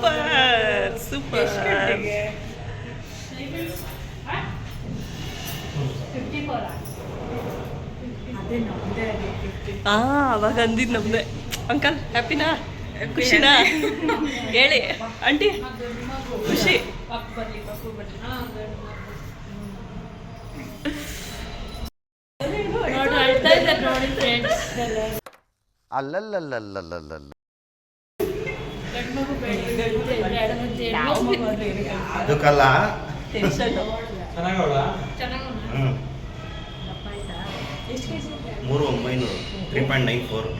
Super super. ಅವಾಗ ಅಂದಿದ್ದು ನಮ್ದೆ. Uncle ಹ್ಯಾಪಿನಾ? ಖುಷಿನಾ? ಹೇಳಿ ಆಂಟಿ ಖುಷಿ. ಅಲ್ಲಲ್ಲಲ್ಲಲ್ಲಲ್ಲ ಅದಕ್ಕಲ್ಲ ಟೆನ್ಷನ್. 3900 3.94.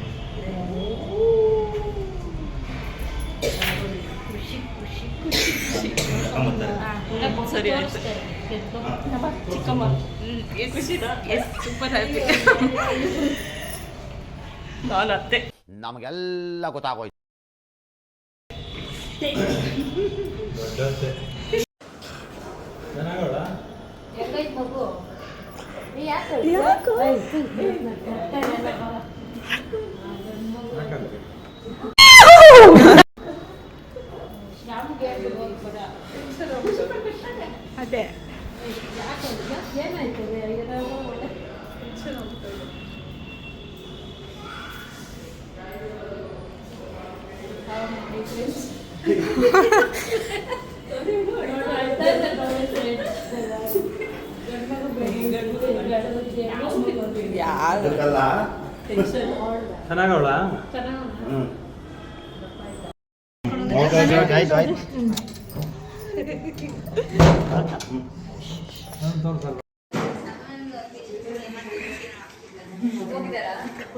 ಸರಿ ಆಯ್ತು. ಚಿಕ್ಕಮ್ಮ ಖುಷಿನಾ? Yes super happy. ನಾನು ಅತ್ತೆ. ನಮಗೆಲ್ಲ ಗೊತ್ತಾಗೋಯ್ತು. ಅದೇ ಅದಕ್ಕಲ್ಲ ಚೆನ್ನಾಗವಳ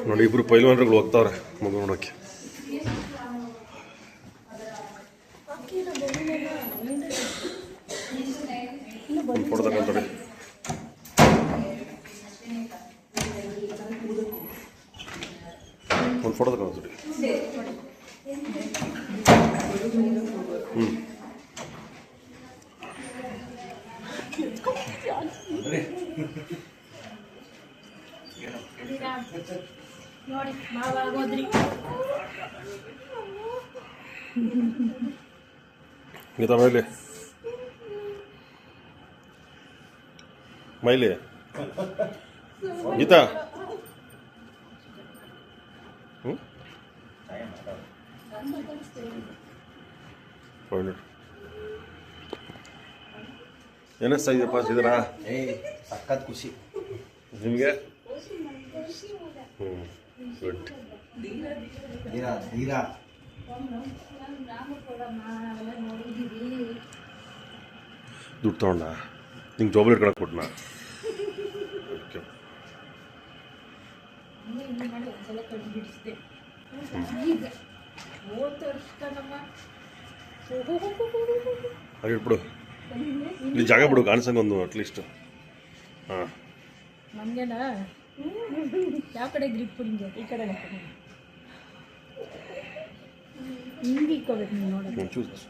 ನೋಡಿ, ಇಬ್ರು ಪೈಲ್ವಾನ್ರುಗಳು ಹೋಗ್ತಾವ್ರೆ ಮಗು ನೋಡೋಕ್ಕೆ. ಒಂದು ಫೋಟೋ ತಗೊಂತಾರೆ. ಒಂದು ಫೋಟೋ ತಗೊಂಡ್ರಿ. ನೋಡಿ ಮಾವಾಗೋದ್ರಿ. ಗೀತಾ ಮೈಲಿ ಮೈಲಿ ಗೀತಾ ಏನಿಸ್ತಾ ಇದೆಯಪ್ಪ ಸಿದ್ರಾ? ಸಖತ್ ಖುಷಿ ನಿಮಗೆ? ಗುಡ್. ಧೀರಾ ಧೀರಾ ದುಡ್ಡು ತಗೊಂಡ ನಿಂಗೆ ಜೋಬಲ್ ಇಟ್ಕೊಳಕ್ಕೆ ಕೊಟ್ಟನ? ಹಾಗೆ ಇಟ್ಬಿಡು, ಇಲ್ಲಿ ಜಾಗ ಬಿಡು ಕಾಣಿಸಂಗೆ ಒಂದು ಅಟ್ಲೀಸ್ಟ್. ಹಾಂ, ನಮಗೆಲ್ಲ ಯಾವ ಕಡೆ ಗ್ರಿಪ್ ಹಿಂಗೆ ಈ ಕಡೆ ಹಿಂಗೆ ಇಕ್ಕೋಬೇಕು ನೀವು ನೋಡೋದು. ಚೂಸ್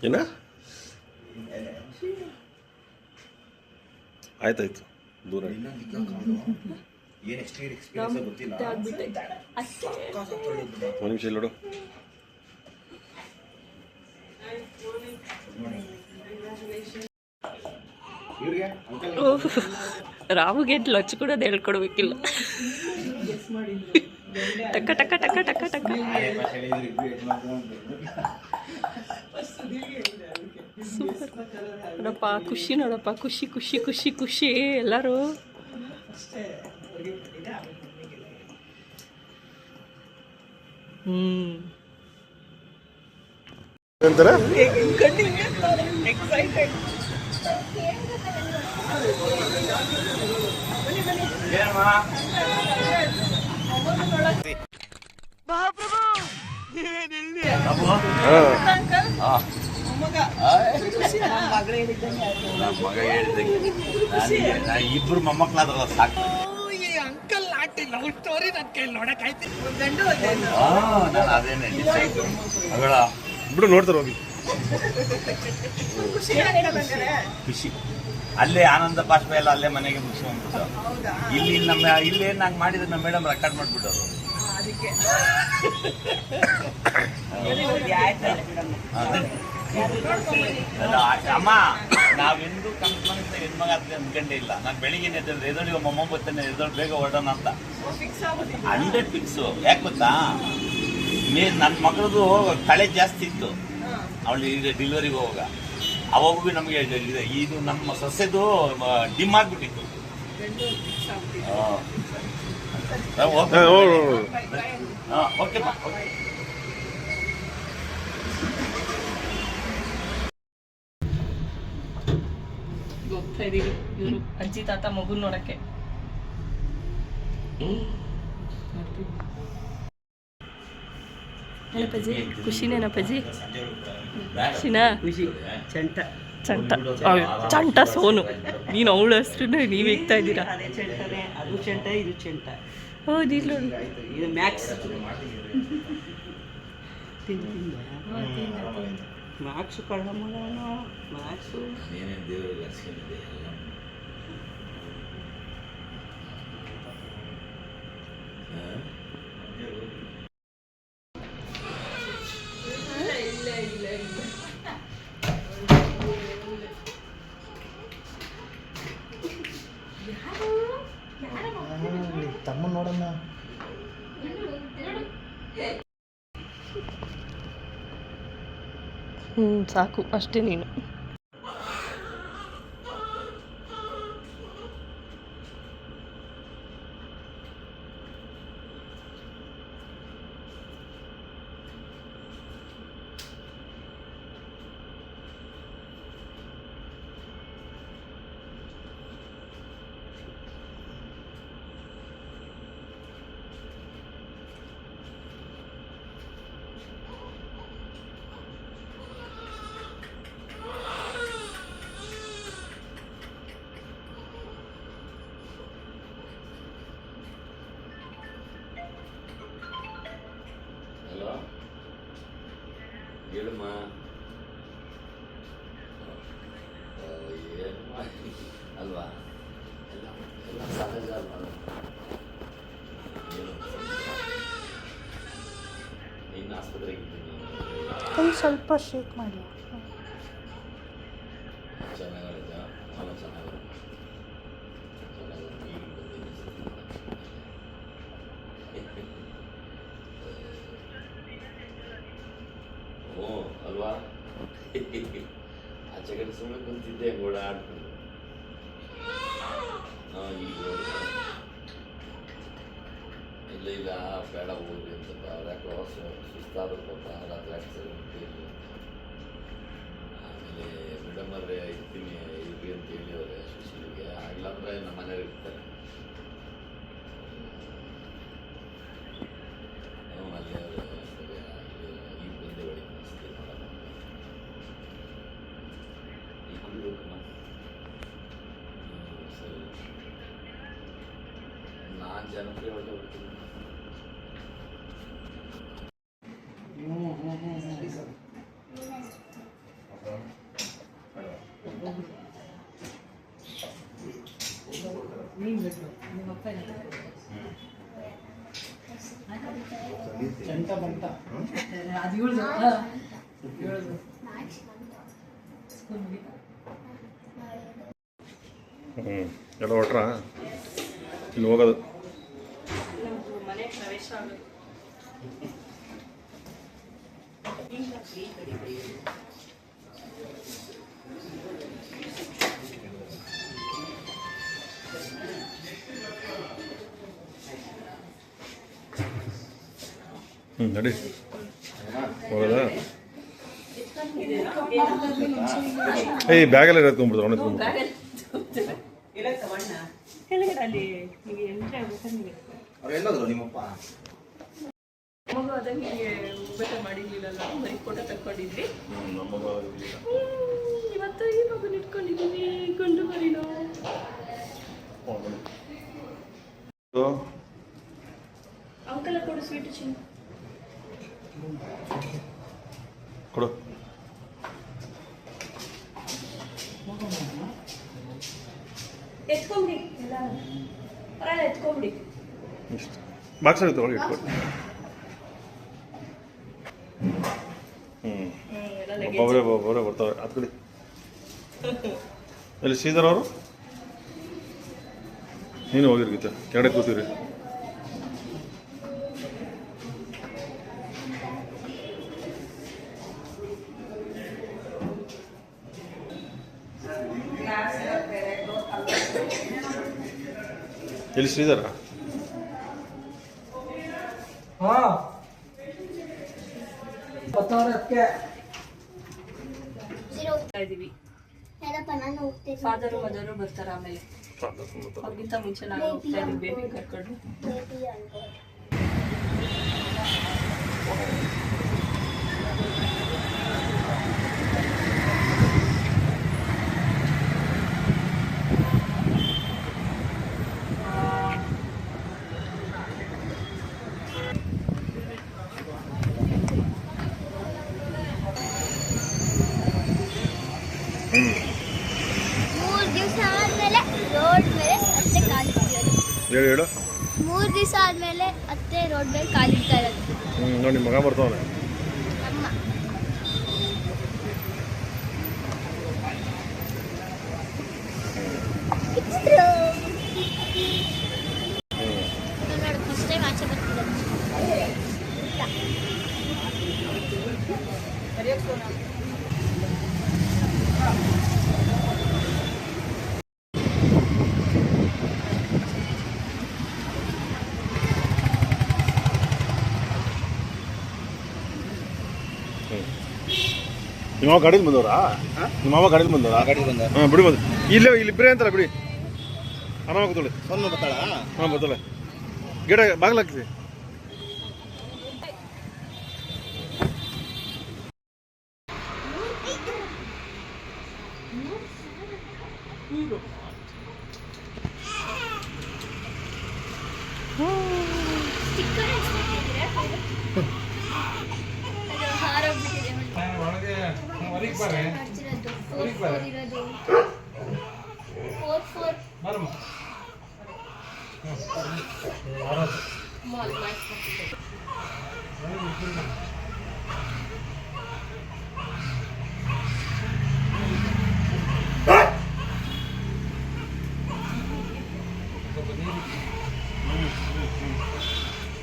ಏನ? ಆಯ್ತಾಯ್ತು, ದೂರ ಏನು ಎಷ್ಟು ಎಕ್ಸ್ಪೀರಿಯನ್ಸ್ ಗೊತ್ತಿಲ್ಲ. ಒಂದು ನಿಮಿಷ ನೋಡು. ರಾಮುಗೆ ಲೊಚ್ಚ ಕೂಡ ಹೇಳ್ಕೊಡ್ಬೇಕಿಲ್ಲ. ಟಕ್ಕ ಟಕ್ಕ ಟಕ್ಕ ಟಕ್ಕ ಟಕ್ಕ. ನೋಡಪ್ಪ ಖುಷಿ, ನೋಡಪ್ಪ ಖುಷಿ ಖುಷಿ ಖುಷಿ ಖುಷಿ ಎಲ್ಲರೂ. ಅಂತಾರೆ ಮಗ ಹೇಳಿದಂಗೆ ಇಬ್ರು ಮೊಮ್ಮಕ್ಕಳಾದ್ರಲ್ಲ ಸಾಕು. ನಾನು ಅದೇನೆ ಮಗಳ ಬಿಡು ನೋಡ್ತಾರೆ ಹೋಗಿ. ಖುಷಿ ಅಲ್ಲೇ ಆನಂದ ಬಾಷ್ಪ ಎಲ್ಲ ಅಲ್ಲೇ ಮನೆಗೆ ಮುಗಿಸುವಂಥದ್ದು. ಇಲ್ಲಿ ನಮ್ಮ ಇಲ್ಲಿ ಏನು ಹಂಗೆ ಮಾಡಿದ್ರೆ ನಮ್ಮ ಮೇಡಮ್ ರೆಕಾರ್ಡ್ ಮಾಡಿಬಿಡೋರು. ಅಮ್ಮ ನಾವೆಂದೂ ಕನ್ಫರ್ಮೆನ್ಸ್ ಹೆಣ್ಮಗ ಅಂತ ಅಂದ್ಕೊಂಡೇ ಇಲ್ಲ. ನಾನು ಬೆಳಿಗ್ಗೆ ಎದೊಳಿ ಮೊಮ್ಮ ಬರ್ತಾನೆ ಎದೊಳು ಬೇಗ ಹೊರಡೋಣ ಅಂತ 100 ಫಿಕ್ಸು. ಯಾಕೆ ಗೊತ್ತಾ, ನನ್ನ ಮಗಳದು ಕಳೆ ಜಾಸ್ತಿ ಇತ್ತು. ಅವಳು ಈಗ ಡೆಲಿವರಿಗೆ ಹೋಗುವಾಗ ಅವಾಗೂ ನಮಗೆ ಇದು ನಮ್ಮ ಸಸ್ಯದು ಡಿಮ್ ಆಗಿಬಿಟ್ಟಿತ್ತು. ಓಕೆ ಹೋಗ್ತಾ ಇದೀವಿ ಇವರು ಅಜ್ಜಿ ತಾತ ಮಗುನ್ ನೋಡಕ್ಕೆ. ಏನಪ್ಪಜ್ಜಿ ಖುಷಿನೇನಪ್ಪಜ್ಜಿ? ಖುಷಿನಾ? ಚಂಟ ಚಂಟ ಸೋನು. ನೀನು ಅವಳ ಹೆಸರು ನೀವು ಇಕ್ತಾ ಇದ್ದೀರಾ? ಅದು ಚೆಂಟ, ಇದು ಚೆಂಟ. ಹೌದು ಇಲ್ಲ ಇದು ಮ್ಯಾಕ್ಸ್. ಮ್ಯಾಕ್ಸ್ ಕಳ್ಳ ಮಾಡೋಣ. ಮ್ಯಾಕ್ಸು ತಮ್ಮ ನೋಡಮ್ಮ. ಸಾಕು ಅಷ್ಟೇ ನೀನು. ಹೇಳಮ್ಮ. ಅಲ್ವಾ, ಎಲ್ಲ ಸಹಜ ಅಲ್ವಾ? ಇನ್ನು ಆಸ್ಪತ್ರೆಗೆ ಇದ್ದೀನಿ. ಸ್ವಲ್ಪ ಶೇಕ್ ಮಾಡಿ. ಚೆನ್ನಾಗಿರತ್ತ, ಭಾಳ ಚೆನ್ನಾಗಿದೆ. ಈಗ ಓ ಅಲ್ವಾ, ಆಚೆ ಕಡೆ ಸುಮ್ಮನೆ ಕುಂತಿದ್ದೆ ಓಡಾಡ್ಕೊಂಡು. ಈಗ ಇಲ್ಲ ಬೇಡ ಹೋಗ್ರಿ ಅಂತ ಯಾಕೋ ಸುಸ್ತಾದ ಪಾಪ ರಾತ್ರಿ ಆಗ್ತದೆ ಅಂತೇಳಿ. ಆಮೇಲೆ ಮೇಡಮ್ ಅವ್ರೆ ಇರ್ತೀನಿ ಇರ್ರಿ ಅಂತ ಹೇಳಿ ಅವ್ರೆ ಸುಶೀಲಿಗೆ. ಆಗ್ಲಾಂದ್ರೆ ನಮ್ಮ ಮನೆಯವ್ರು ಇರ್ತಾರೆ. ಅಲ್ಲೇ ಅವ್ರೆ ಈಗ ಬಂದೆ ಒಳಗೆ ಅನಿಸ್ತೀನಿ ನೋಡೋಣ. ಈಗ ಕುಡಿಬೇಕಮ್ಮ. ಸರಿ, ನಾನು ಜನಪ್ರಿಯ ಹೊರಟೆ ಬಿಡ್ತೀನಿ. ಚೆಂಟ ಬಂಟ ಅದು ಹೇಳ್ದು ಎಲ್ಲ ಹೊಟ್ರಾ ಇಲ್ಲಿ ಹೋಗೋದು. ಮನೆ ಪ್ರವೇಶ ಆಗೋದು. ನಡಿ ಹೋಗೋದಾ? ಏಯ್ ಬ್ಯಾಗೆಲ್ಲ ಎತ್ಕೊಂಡ್ಬಿಡ್ತಾರೆ, ಅವನು ಎತ್ಕೊಂಡ್ಬಿಡ್ತಾರೆ. ಕೆಳಗಡೆ ಅಲ್ಲಿ ನೀವು ಎಂಟ್ರಿ ಆಗ್ಬೇಕಾದ್ರೆ ನೀವು ಅವ್ರೆಲ್ಲೋದ್ರು ನಿಮ್ಮಪ್ಪ? ಮಗು ಅದಂಗೆ ಊಟ ಮಾಡಿರ್ಲಿಲ್ಲ, ಬರೀ ಫೋಟೋ ತಕ್ಕೊಂಡಿದ್ವಿ. ಇವತ್ತು ಈ ಮಗು ಇಟ್ಕೊಂಡಿದ್ದೀವಿ, ಗಂಡು ಮರಿನೋ. ಅಂಕಲ್ ಕೊಡು ಸ್ವೀಟ್ ಚಿನ್ನ. ಕೊಡು. ಎತ್ಕೊಂಬಿಡಿ ಎಲ್ಲ ಹೊರಗೆ ಎತ್ಕೊಂಬಿಡಿ. ಇಷ್ಟು ಬಾಕ್ಸಲ್ಲಿ ತೊಗೊಳ್ಳಿ ಇಟ್ಕೊಡಿ. ಒಬ್ಬೊಬ್ಬರೇ ಬರ್ತಾರೆ. ಅದು ಕಡೆ ಅಲ್ಲಿ ಶ್ರೀಧರ್ ಅವರು ನೀನು ಹೋಗಿರ್ಗೀತ ಕೆಳಗಡೆ ಕೂತೀರಿ. ಎಲ್ಲಿ ಶ್ರೀಧರ? ಇದೀವಿ. ಯಾರಪ್ಪ ನಾನು ಹೋಗ್ತೀನಿ. ಫಾದರು ಮದರು ಬರ್ತಾರೆ ಆಮೇಲೆ. ಅವ್ರಿಗಿಂತ ಮುಂಚೆ ನಾನು ಹೋಗ್ತಾ ಇದ್ದೀನಿ ಬೇಬಿ ಕರ್ಕೊಂಡು. ಬೇಬಿ ಅನ್ಬೋದು. ಹೇಳು. 3 ದಿವಸ ಆದ್ಮೇಲೆ ಅತ್ತೆ ರೋಡ್ ಮೇಲೆ ಕಾಲಿಡ್ತಾ ಇರೋದು. ನೋಡಿ ನಿಮ್ಮ ಮಗ ಬರ್ತಾವನೆ. ಅಮ್ಮ ನೋಡು ಫಸ್ಟ್ ಟೈಮ್ ಆಚೆ ಬರ್ತಿದ್ದಾರೆ. ನಿಮ್ಮ ಮಾವ ಗಾಡಿಗೆ ಬಂದವರಾ? ನಿಮ್ಮ ಮಾವ ಗಾಡಿಗೆ ಬಂದವರಾ? ಹಾಂ ಬಿಡಿ ಬಂದು ಇಲ್ಲಿ ಇಬ್ಬರೇ ಅಂತಲ್ಲ ಬಿಡಿ. ಆರಾಮ ಕೂತ್ಕೊಳ್ಳಿ. ಹಾಂ ಬರ್ತಾಳೆ. ಗಿಡ ಬಾಗಿಲು ಹಾಕ್ತೀವಿ.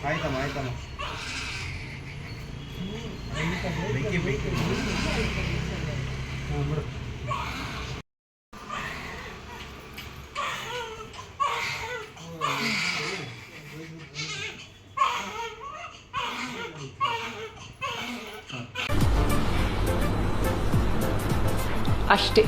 ಆಯ್ತಮ್ಮ ಅಷ್ಟೇ.